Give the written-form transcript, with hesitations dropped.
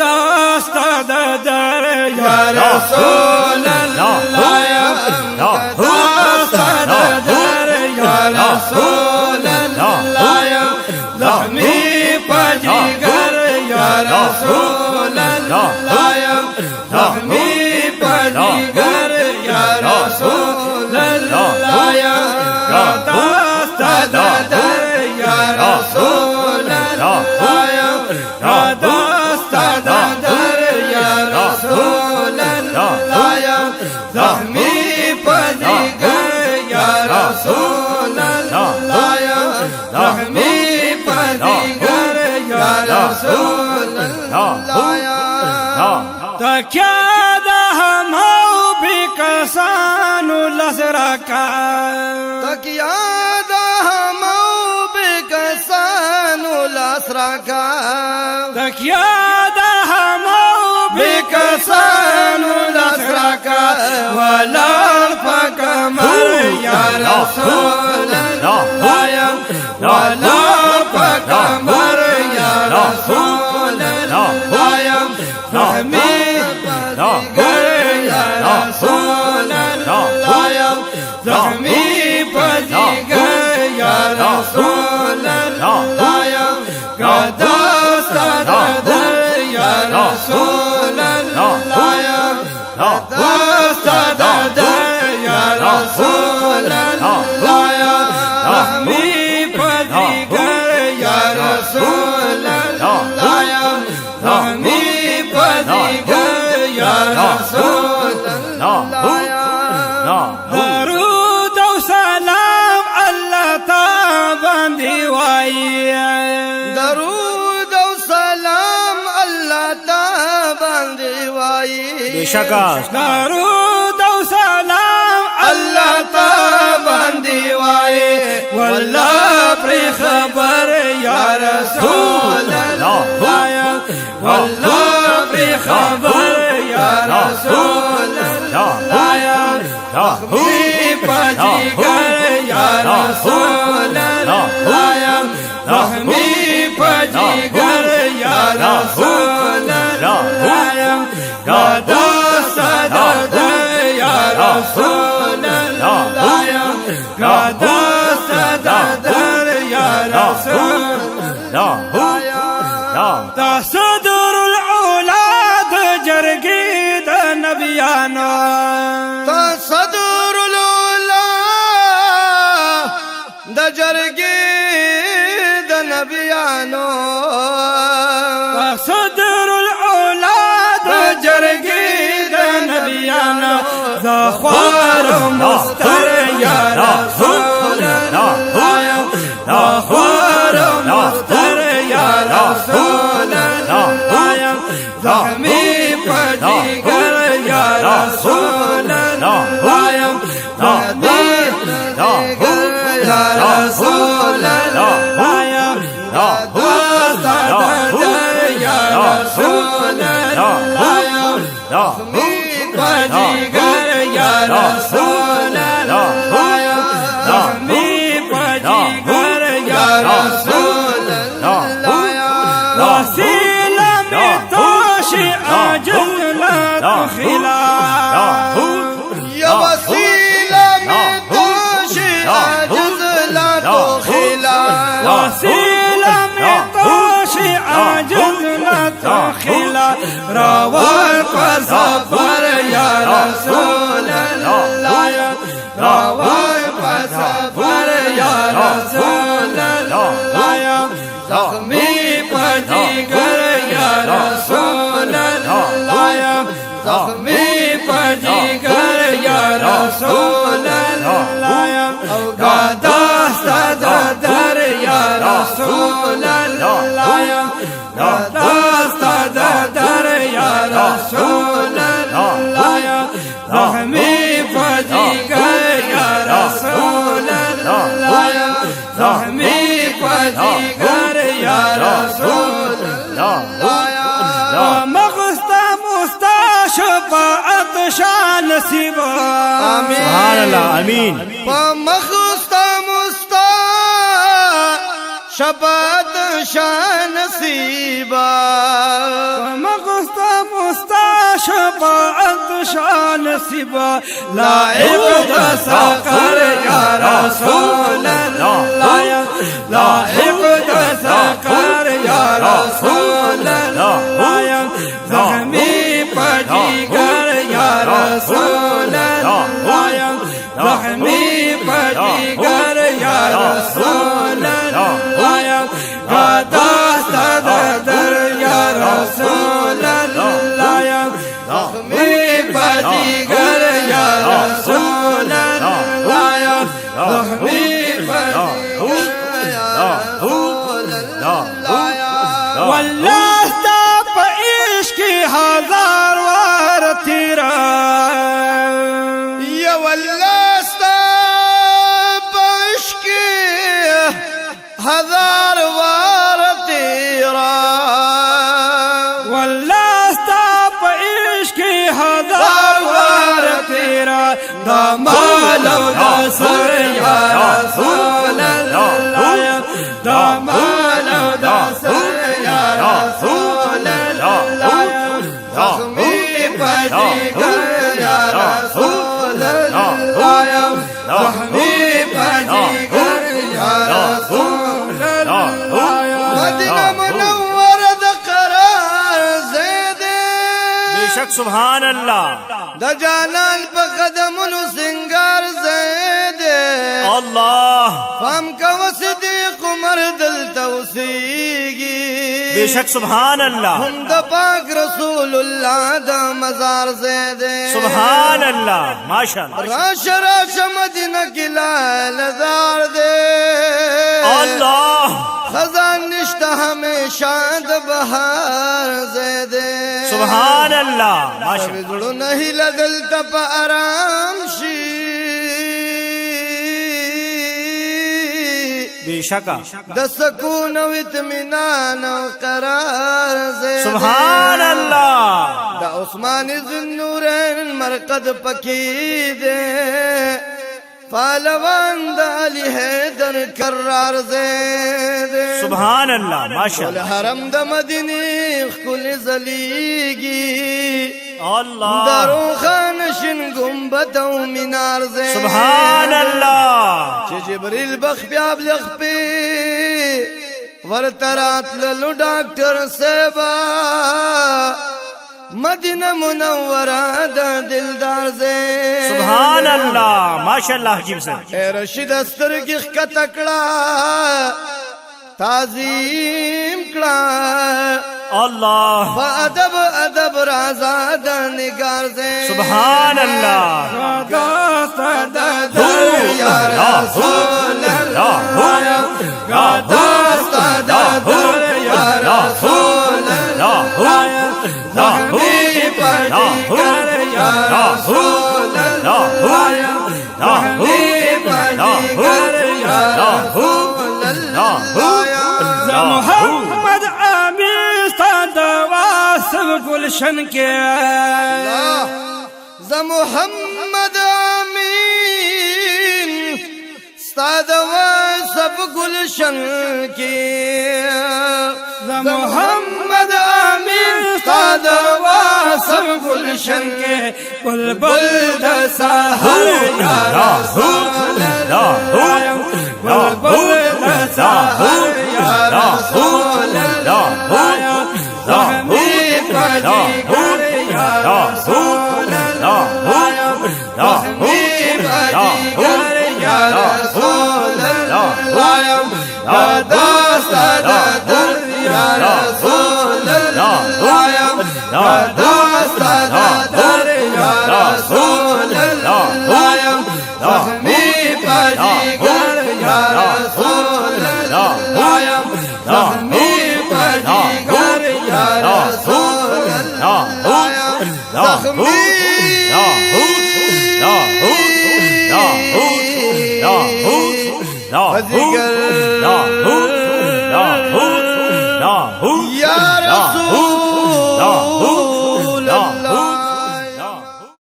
दास्ता दर या रसूल अल्लाह या दास्ता दर या रसूल अल्लाह या ज़ख्मी पजीगर या रसूल अल्लाह या ज़ख्मी पजीगर या रसूल अल्लाह या दास्ता दर या रसूल अल्लाह या ज़ख्मी पजीगर या रसूल अल्लाह या ज़ख्मी पजीगर या रसूल अल्लाह या तकिया हम भी कसानु लसरा का तकिया हम भी कसानु लसरा का तकिया बेकसानु लसराका वाला पकमर या रसूल अल्लाह या वाला पकमर या रसूल अल्लाह या ज़ख्मी पजीगर या रसूल अल्लाह या ज़ख्मी पजीगर या रसूल अल्लाह या दास्ता दर या रसूल अल्लाह या दास्ता दर या रसूल अल्लाह या ज़ख्मी पजीगर या रसूल अल्लाह या ज़ख्मी पजीगर या रसूल अल्लाह या दरूद और सलाम अल्लाह ता बंदी वाई दरूद और सलाम अल्लाह ता बंदी वाई बेशका दरूद और सलाम अल्लाह ता बंदी वाई वल्लाह प्रे खबर या रसूल अल्लाह या वल्लाह प्रे खबर या रसूल अल्लाह या ज़ख्मी पजीगर या रसूल अल्लाह या ज़ख्मी पजीगर या रसूल अल्लाह या दास्ता दर या रसूल अल्लाह या दास्ता दर या रसूल अल्लाह या तसदुरुल औलाद जरगीद नबियाना तसदुरुल औलाद जरगीद नबियानो तसदुरुल औलाद जरगीद नबियाना ज़ख्वार मुस्तर या रसूल अल्लाह या ज़ख्वार मुस्तर या रसूल अल्लाह या ज़ख्मी पजीगर या रसूल अल्लाह या ज़ख्मी पजीगर या रसूल अल्लाह या दास्ता दर या रसूल अल्लाह या ज़ख्मी पजीगर या रसूल अल्लाह या ज़ख्मी पजीगर या रसूल अल्लाह या वसीला में तोश आजल तो खिला या वसीला में तोश आजल तो खिला वसीला में तोश आजल तो खिला रावल पर सफर या रसूल अल्लाह या रावल पर सफर या रसूल अल्लाह या ज़ख्मी पजीगर या रसूल अल्लाह या ज़ख्मी पजीगर या रसूल अल्लाह या दास्ता दर या रसूल अल्लाह या दास्ता दर या रसूल अल्लाह या ज़ख्मी पजीगर या रसूल अल्लाह या ज़ख्मी पजीगर या रसूल अल्लाह या मग़स्ता मुस्ताश पाअत शान नसीबा आमीन सुभान अल्लाह आमीन मग़स्ता मुस्ता शबाद शान नसीबा مصطفى شفاعت شان نصیبا لائق د سقر یا رسول الله لائق د سقر یا رسول الله زخمی پجیگر یا رسول الله زخمی پجیگر یا رسول الله دست در یا رسول الله زخمی پجیگر یا رسول الله زخمی پجیگر یا رسول الله والله تا په عشق هزار وار تیرا یا والله ستا په عشق هزار وار تیرا والله ستا په عشق هزار وار تیرا دا مال او دا سر یا رسول الله دا مال او دا سر یا رسول الله زخمی پجیگر یا رسول الله زخمی پجیگر یا رسول الله مدینہ منورہ د قرار زید بیشک سبحان اللہ د جانان په قدمونو سنگار زید اللہ فهم کو صدیق عمر دل توسیگی بیشک سبحان اللہ هم د پاک رسول الله د مزار زید سبحان اللہ ماشاءاللہ راش راش مدینہ کی لالدار دے اللہ خزان نشتا ہمیشہ د بہار زید سبحان اللہ ماشاءاللہ زړو نہیں لدل تپ آرام شي بیشکا د سکون و اطمینان و قرار زید سبحان اللہ د عثمان ذوالنورین مرقد پکی دے پالوان د علی حیدر کرار زید سبحان اللہ ماشاءاللہ حرم د مدینی خل زلیگی اللہ درو خان شن گنبد و مینار زید سبحان اللہ چه جبریل بخ بیاب لخپی ورطرات للو ڈاکٹر سیبا مدینہ منورہ دا دلدار زید سبحان اللہ ماشاءاللہ عجیب سے اے رشید استرگی خکتکڑا تعظیم کڑا اللہ ادب ادب رازاد نگار زید سبحان اللہ یا رسول اللہ یا رسول اللہ زخمی پجیگر یا رسول اللہ زخمی پجیگر یا رسول اللہ محمد امین واسب گلشن کے ز محمد امین استاد سب گلشن کی ز محمد امین استاد واسب گلشن کے بلبل د سحر یا رسول اللہ بلبل د سحر یا رسول اللہ زخمی پجیگر یا رسول اللہ زخمی پجیگر یا رسول اللہ دست در یا رسول اللہ دست در یا رسول اللہ زخمی پجیگر یا رسول اللہ زخمی پجیگر یا رسول اللہ زخمی پجیگر